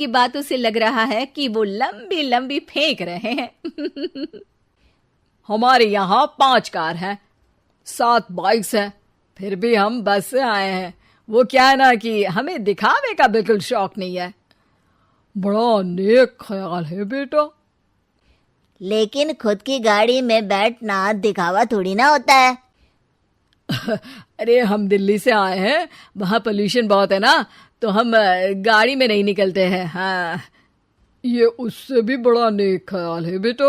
आपकी बातों से लग रहा है कि वो लंबी लंबी फेंक रहे हैं। हमारे यहाँ 5 कार हैं, 7 बाइक्स हैं, फिर भी हम बस से आए हैं। वो क्या है ना कि हमें दिखावे का बिल्कुल शौक नहीं है। बड़ा नेक ख्याल है बेटा। लेकिन खुद की गाड़ी में बैठना दिखावा थोड़ी ना होता है। अरे हम दिल्ली से आए हैं, वहाँ पोल्यूशन बहुत है ना, तो हम गाड़ी में नहीं निकलते हैं। हाँ, ये उससे भी बड़ा नेक ख्याल है बेटा।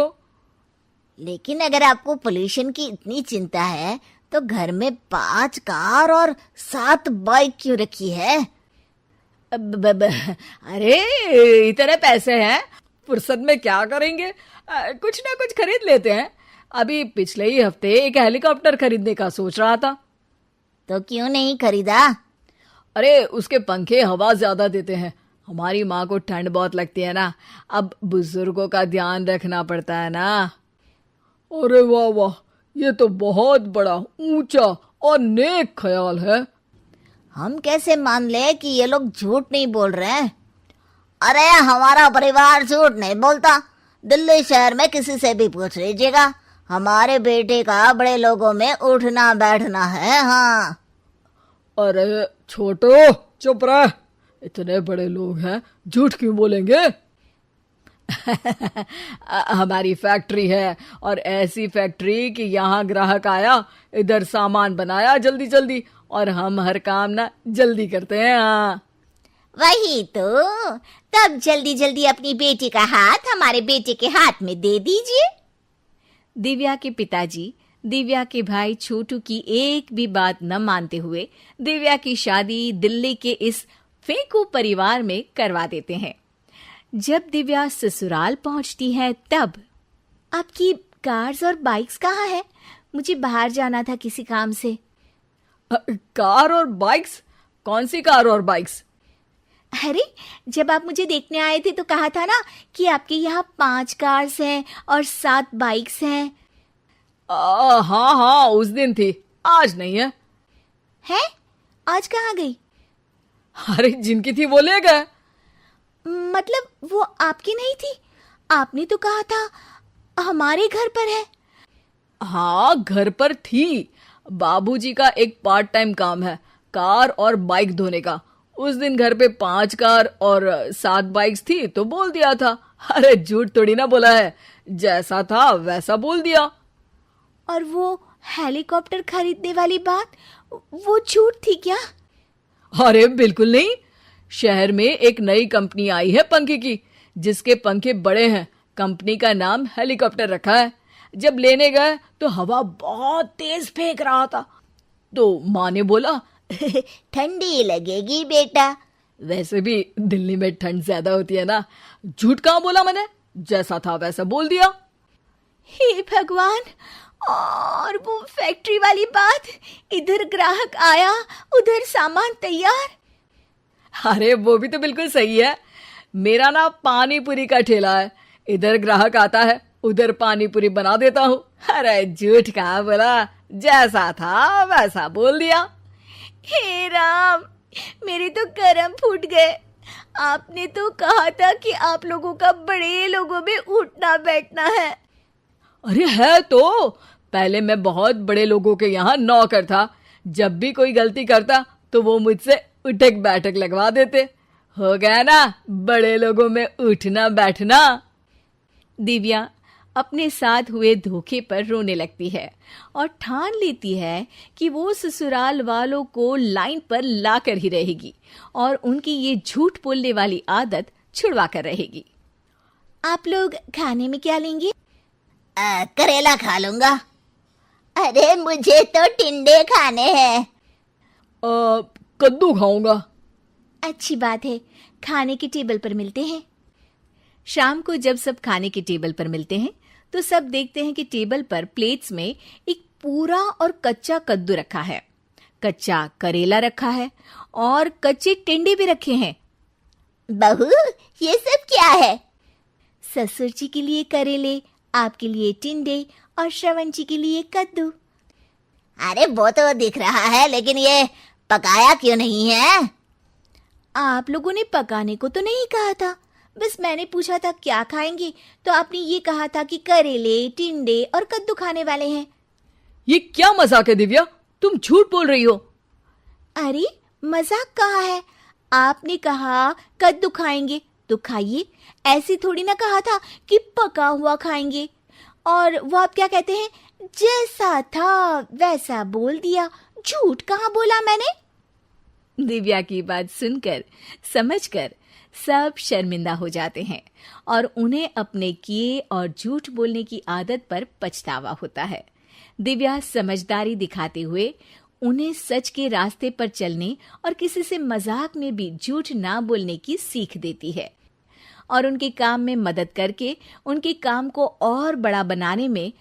लेकिन अगर आपको पोल्यूशन की इतनी चिंता है तो घर में 5 कार और 7 बाइक क्यों रखी है? अरे इतने पैसे हैं, फुर्सत में क्या करेंगे, कुछ ना कुछ खरीद लेते हैं। अभी पिछले ही हफ्ते एक हेलीकॉप्टर खरीदने का सोच रहा था। तो क्यों नहीं खरीदा? अरे उसके पंखे हवा ज्यादा देते हैं, हमारी माँ को ठंड बहुत लगती है ना, अब बुजुर्गों का ध्यान रखना पड़ता है ना। अरे वाह वाह, ये तो बहुत बड़ा, ऊंचा और नेक ख्याल है। हम कैसे मान ले कि ये लोग झूठ नहीं बोल रहे हैं? अरे हमारा परिवार झूठ नहीं बोलता। दिल्ली शहर में किसी से भी पूछ लीजिएगा, हमारे बेटे का बड़े लोगों में उठना बैठना है। हाँ। अरे छोटो चुप रह, इतने बड़े लोग हैं, झूठ क्यों बोलेंगे। हमारी फैक्ट्री है, और ऐसी फैक्ट्री कि यहाँ ग्राहक आया, इधर सामान बनाया जल्दी जल्दी, और हम हर काम ना जल्दी करते हैं। हाँ वही तो, तब जल्दी जल्दी अपनी बेटी का हाथ हमारे बेटे के हाथ में दे दीजिए। दिव्या के पिताजी दिव्या के भाई छोटू की एक भी बात न मानते हुए दिव्या की शादी दिल्ली के इस फेंकू परिवार में करवा देते हैं। जब दिव्या ससुराल पहुंचती है तब, आपकी कार्स और बाइक्स कहाँ है? मुझे बाहर जाना था किसी काम से। कार और बाइक्स? कौन सी कार और बाइक्स? अरे जब आप मुझे देखने आए थे तो कहा था ना कि आपके यहाँ 5 कार्स हैं और 7 बाइक्स हैं। हाँ हाँ, उस दिन थी, आज नहीं है। है? आज कहाँ गई? अरे जिनकी थी वो ले गए। मतलब वो आपकी नहीं थी? आपने तो कहा था हमारे घर पर है। हाँ घर पर थी, बाबूजी का एक पार्ट टाइम काम है, कार और बाइक धोने का। उस दिन घर पे 5 कार और 7 बाइक्स थी तो बोल दिया था। अरे झूठ थोड़ी ना बोला है, जैसा था वैसा बोल दिया। और वो हेलीकॉप्टर खरीदने वाली बात, वो झूठ थी क्या? अरे बिल्कुल नहीं, शहर में एक नई कंपनी आई है पंखे की, जिसके पंखे बड़े हैं, कंपनी का नाम हेलीकॉप्टर रखा है। जब लेने गए तो हवा बहुत तेज फेंक रहा था, तो माँ ने बोला ठंडी लगेगी बेटा। वैसे भी दिल्ली में ठंड ज्यादा होती है ना। झूठ कहाँ बोला मैंने, जैसा था वैसा बोल दिया। हे भगवान, और वो फैक्ट्री वाली बात, इधर ग्राहक आया उधर सामान तैयार। अरे वो भी तो बिल्कुल सही है, मेरा ना पानी पूरी का ठेला है, इधर ग्राहक आता है उधर पानी पूरी बना देता हूँ। अरे झूठ कहाँ बोला, जैसा था वैसा बोल दिया। हे राम, मेरे तो करम फूट गए। आपने तो कहा था कि आप लोगों का बड़े लोगों में उठना बैठना है। अरे है तो, पहले मैं बहुत बड़े लोगों के यहाँ नौकर था, जब भी कोई गलती करता तो वो मुझसे उठक बैठक लगवा देते। हो गया ना बड़े लोगों में उठना बैठना। दिव्या अपने साथ हुए धोखे पर रोने लगती है और ठान लेती है कि वो ससुराल वालों को लाइन पर लाकर ही रहेगी और उनकी ये झूठ बोलने वाली आदत छुड़वा कर रहेगी। आप लोग खाने में क्या लेंगे? करेला खा लूंगा। अरे मुझे तो टिंडे खाने हैं। कद्दू खाऊंगा। अच्छी बात है, खाने के टेबल पर मिलते हैं। शाम को जब सब खाने के टेबल पर मिलते हैं तो सब देखते हैं कि टेबल पर प्लेट्स में एक पूरा और कच्चा कद्दू रखा है, कच्चा करेला रखा है और कच्चे टिंडे भी रखे हैं। बहू, ये सब क्या है? ससुर जी के लिए करेले, आपके लिए टिंडे और श्रवण जी के लिए कद्दू। अरे वो तो दिख रहा है, लेकिन ये पकाया क्यों नहीं है? आप लोगों ने पकाने को तो नहीं कहा था, बस मैंने पूछा था क्या खाएंगे, तो आपने ये कहा था कि करेले, टिंडे और कद्दू खाने वाले हैं। ये क्या मजाक है दिव्या, तुम झूठ बोल रही हो। अरे मजाक कहाँ है, आपने कहा कद्दू खाएंगे तो खाइए, ऐसी थोड़ी ना कहा था कि पका हुआ खाएंगे। और वो आप क्या कहते हैं, जैसा था वैसा बोल दिया, झूठ कहाँ बोला मैंने। दिव्या की बात सुनकर, समझकर सब शर्मिंदा हो जाते हैं और उन्हें अपने किए और झूठ बोलने की आदत पर पछतावा होता है। दिव्या समझदारी दिखाते हुए उन्हें सच के रास्ते पर चलने और किसी से मजाक में भी झूठ ना बोलने की सीख देती है और उनके काम में मदद करके उनके काम को और बड़ा बनाने में